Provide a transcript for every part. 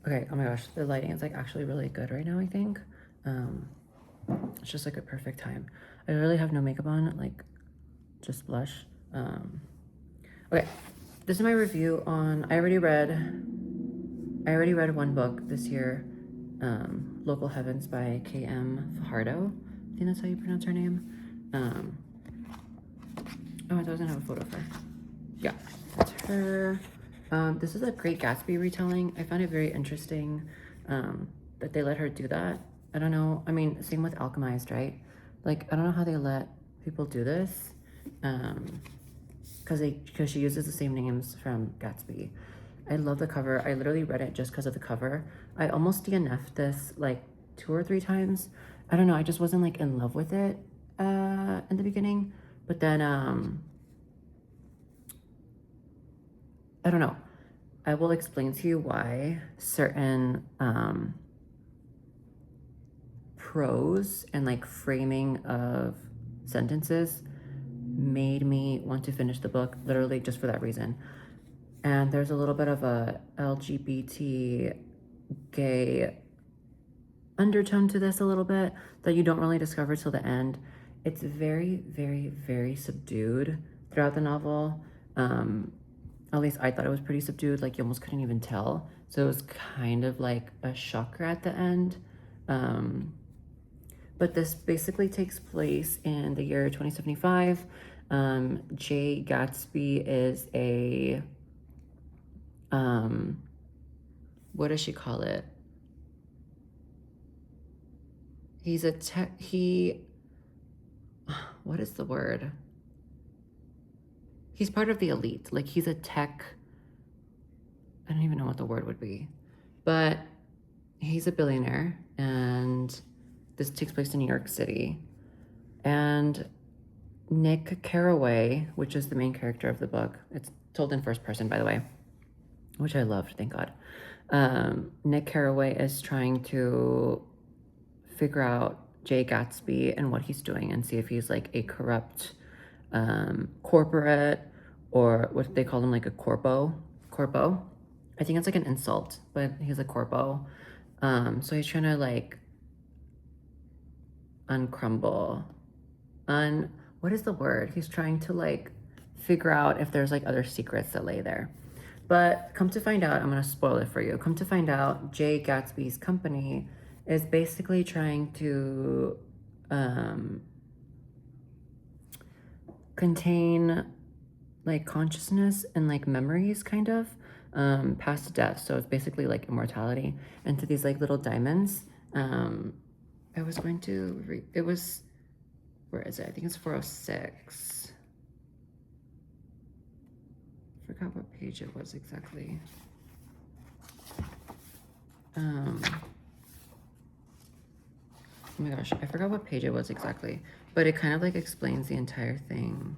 Okay, oh my gosh, the lighting is like actually really good right now, I think. It's just like a perfect time. I really have no makeup on, like just blush. Okay, this is my review on, I already read one book this year, Local Heavens by K.M Fajardo. I think that's how you pronounce her name. Oh, I doesn't have a photo of her. Yeah, that's her. This is a Great Gatsby retelling. I found it very interesting that they let her do that. I don't know. I mean, same with Alchemized, right? Like, I don't know how they let people do this. Because she uses the same names from Gatsby. I love the cover. I literally read it just because of the cover. I almost DNF'd this like 2 or 3 times. I don't know. I just wasn't like in love with it in the beginning. But then I don't know. I will explain to you why certain prose and like framing of sentences made me want to finish the book literally just for that reason. And there's a little bit of a LGBT gay undertone to this a little bit that you don't really discover till the end. It's very, very, very subdued throughout the novel. At least I thought it was pretty subdued, like you almost couldn't even tell. So it was kind of like a shocker at the end. But this basically takes place in the year 2075. Jay Gatsby is a, what does she call it? He's a what is the word? He's part of the elite. Like he's a tech, I don't even know what the word would be, but he's a billionaire and this takes place in New York City. And Nick Carraway, which is the main character of the book, it's told in first person, by the way, which I loved, thank God. Nick Carraway is trying to figure out Jay Gatsby and what he's doing and see if he's like a corrupt corporate, or what they call him, like a corpo. I think it's like an insult, but he's a corpo. So he's trying to like what is the word? He's trying to like figure out if there's like other secrets that lay there. But come to find out, I'm gonna spoil it for you. Come to find out, Jay Gatsby's company is basically trying to contain like consciousness and like memories kind of past death. So it's basically like immortality into these like little diamonds. I was going to read, it was, where is it? I think it's 406. Forgot what page it was exactly. Oh my gosh, I forgot what page it was exactly, but it kind of like explains the entire thing.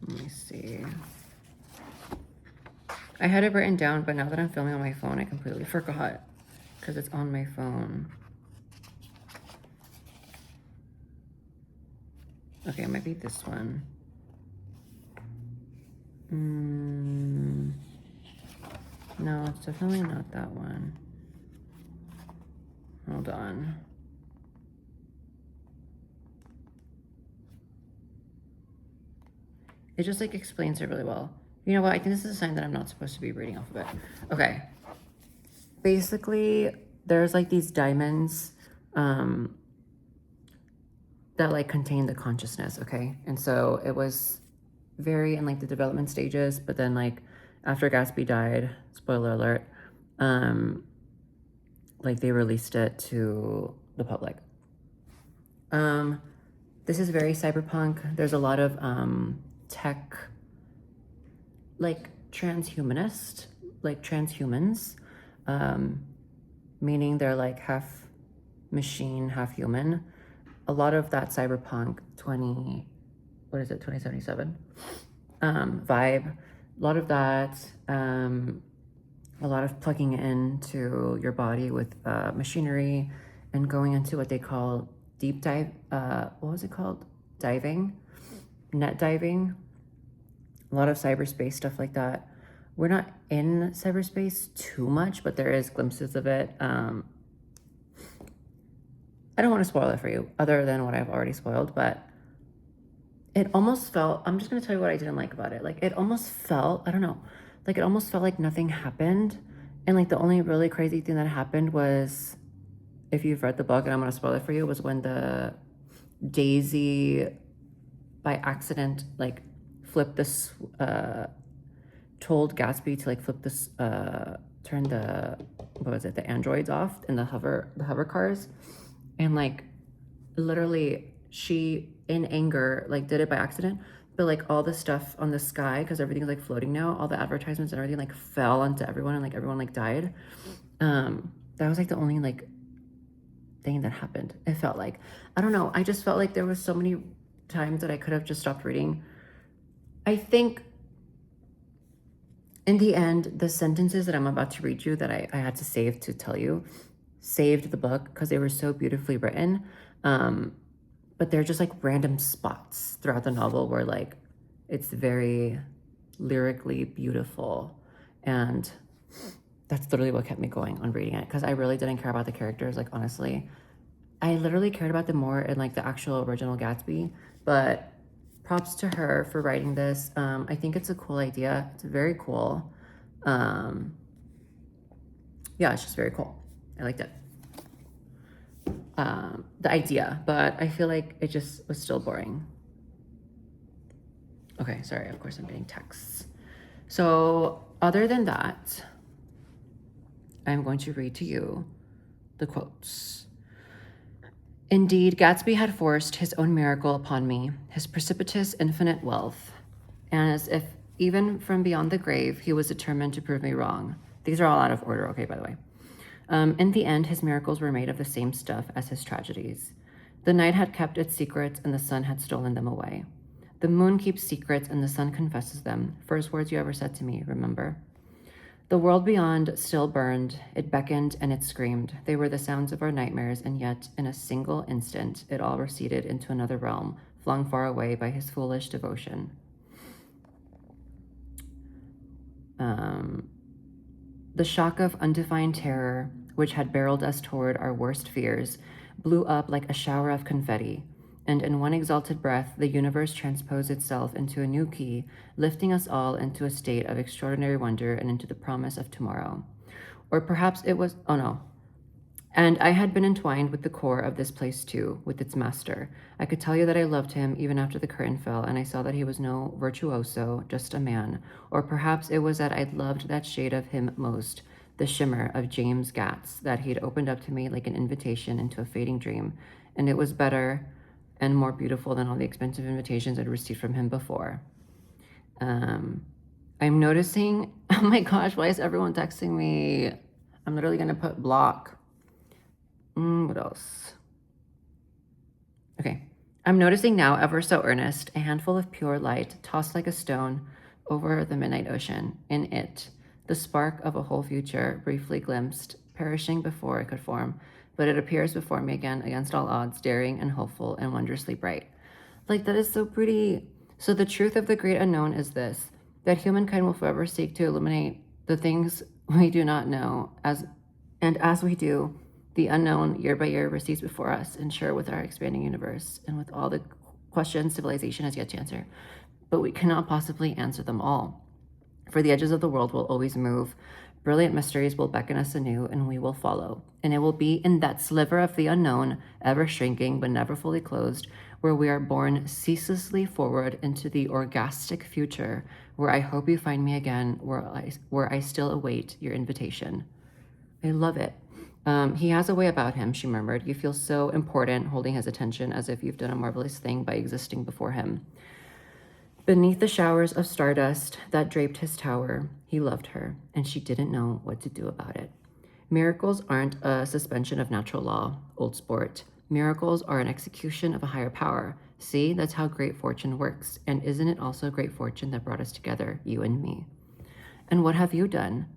Let me see. I had it written down, but now that I'm filming on my phone, I completely forgot because it's on my phone. Okay, it might be this one. No, it's definitely not that one. Hold on. It just like explains it really well. You know what? I think this is a sign that I'm not supposed to be reading off of it. Okay. Basically, there's like these diamonds that like contain the consciousness, okay? And so it was very in like the development stages, but then like after Gatsby died, spoiler alert, like they released it to the public. This is very cyberpunk. There's a lot of tech, like transhumanist, like transhumans, meaning they're like half machine, half human. A lot of that cyberpunk 2077 vibe. A lot of that, a lot of plugging into your body with machinery and going into what they call deep dive, what was it called? Diving, net diving. a lot of cyberspace stuff like that. We're not in cyberspace too much, but there is glimpses of it. I don't want to spoil it for you other than what I've already spoiled, but it almost felt, I'm just going to tell you what I didn't like about it. Like it almost felt, I don't know, like it almost felt like nothing happened. And like the only really crazy thing that happened was, if you've read the book, and I'm going to spoil it for you, was when the Daisy by accident like flipped this, told Gatsby to like flip this, turn the, what was it, the androids off in the hover cars. And like literally she in anger like did it by accident, but like all the stuff on the sky, because everything's like floating now, all the advertisements and everything like fell onto everyone, and like everyone like died. That was like the only like thing that happened. It felt like, I don't know, I just felt like there was so many times that I could have just stopped reading. I think in the end, the sentences that I'm about to read you that I had to save to tell you saved the book because they were so beautifully written. But they're just like random spots throughout the novel where like it's very lyrically beautiful. And that's literally what kept me going on reading it, because I really didn't care about the characters. Like honestly, I literally cared about them more in like the actual original Gatsby. But props to her for writing this. I think it's a cool idea. It's very cool. Yeah, it's just very cool. I liked it. The idea, but I feel like it just was still boring. Okay, sorry, of course I'm getting texts. So other than that, I'm going to read to you the quotes. Indeed, Gatsby had forced his own miracle upon me, his precipitous infinite wealth, and as if even from beyond the grave, he was determined to prove me wrong. These are all out of order, okay, by the way. In the end, his miracles were made of the same stuff as his tragedies. The night had kept its secrets, and the sun had stolen them away. The moon keeps secrets, and the sun confesses them. First words you ever said to me, remember? The world beyond still burned. It beckoned and it screamed. They were the sounds of our nightmares, and yet, in a single instant, it all receded into another realm, flung far away by his foolish devotion. The shock of undefined terror, which had barreled us toward our worst fears, blew up like a shower of confetti, and in one exalted breath, the universe transposed itself into a new key, lifting us all into a state of extraordinary wonder and into the promise of tomorrow. Or perhaps it was, oh no. And I had been entwined with the core of this place too, with its master. I could tell you that I loved him even after the curtain fell, and I saw that he was no virtuoso, just a man. Or perhaps it was that I'd loved that shade of him most, the shimmer of James Gatz, that he'd opened up to me like an invitation into a fading dream, and it was better and more beautiful than all the expensive invitations I'd received from him before. I'm noticing, oh my gosh, why is everyone texting me? I'm literally gonna put block. What else? Okay. I'm noticing now, ever so earnest, a handful of pure light tossed like a stone over the midnight ocean. In it, the spark of a whole future, briefly glimpsed, perishing before it could form, but it appears before me again against all odds, daring and hopeful and wondrously bright. Like, that is so pretty. So the truth of the great unknown is this, that humankind will forever seek to illuminate the things we do not know, as we do, the unknown year by year recedes before us, ensure with our expanding universe and with all the questions civilization has yet to answer. But we cannot possibly answer them all. For the edges of the world will always move. Brilliant mysteries will beckon us anew, and we will follow. And it will be in that sliver of the unknown, ever shrinking but never fully closed, where we are borne ceaselessly forward into the orgastic future, where I hope you find me again, where I still await your invitation. I love it. He has a way about him, she murmured. You feel so important, holding his attention as if you've done a marvelous thing by existing before him. Beneath the showers of stardust that draped his tower, he loved her, and she didn't know what to do about it. Miracles aren't a suspension of natural law, old sport. Miracles are an execution of a higher power. See, that's how great fortune works. And isn't it also great fortune that brought us together, you and me? And what have you done?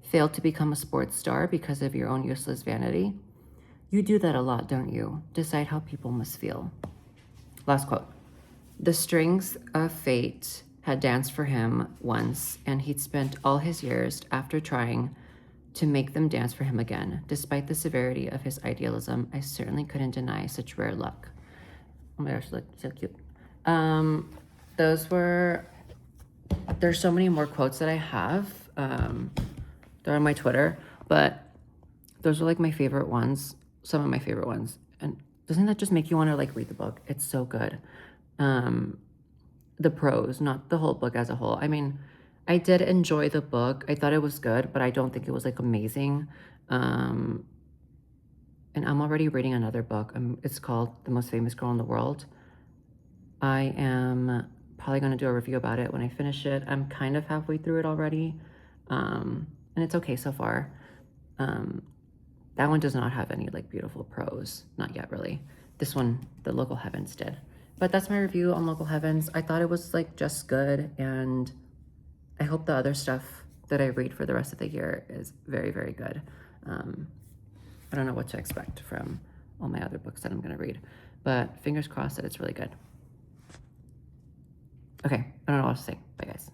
Failed to become a sports star because of your own useless vanity? You do that a lot, don't you? Decide how people must feel. Last quote. The strings of fate had danced for him once, and he'd spent all his years after trying to make them dance for him again. Despite the severity of his idealism, I certainly couldn't deny such rare luck. Oh my gosh, look, so cute. Those were, there's so many more quotes that I have. They're on my Twitter, but those are like my favorite ones, some of my favorite ones. And doesn't that just make you want to like read the book? It's so good. The prose, not the whole book as a whole. I mean, I did enjoy the book. I thought it was good, but I don't think it was like amazing. And I'm already reading another book. It's called The Most Famous Girl in the World. I am probably going to do a review about it when I finish it. I'm kind of halfway through it already. And it's okay so far. That one does not have any like beautiful prose. Not yet, really. This one, The Local Heavens, did. But that's my review on Local Heavens. I thought it was like just good, and I hope the other stuff that I read for the rest of the year is very, very good. I don't know what to expect from all my other books that I'm going to read, but fingers crossed that it's really good. Okay, I don't know what else to say. Bye, guys.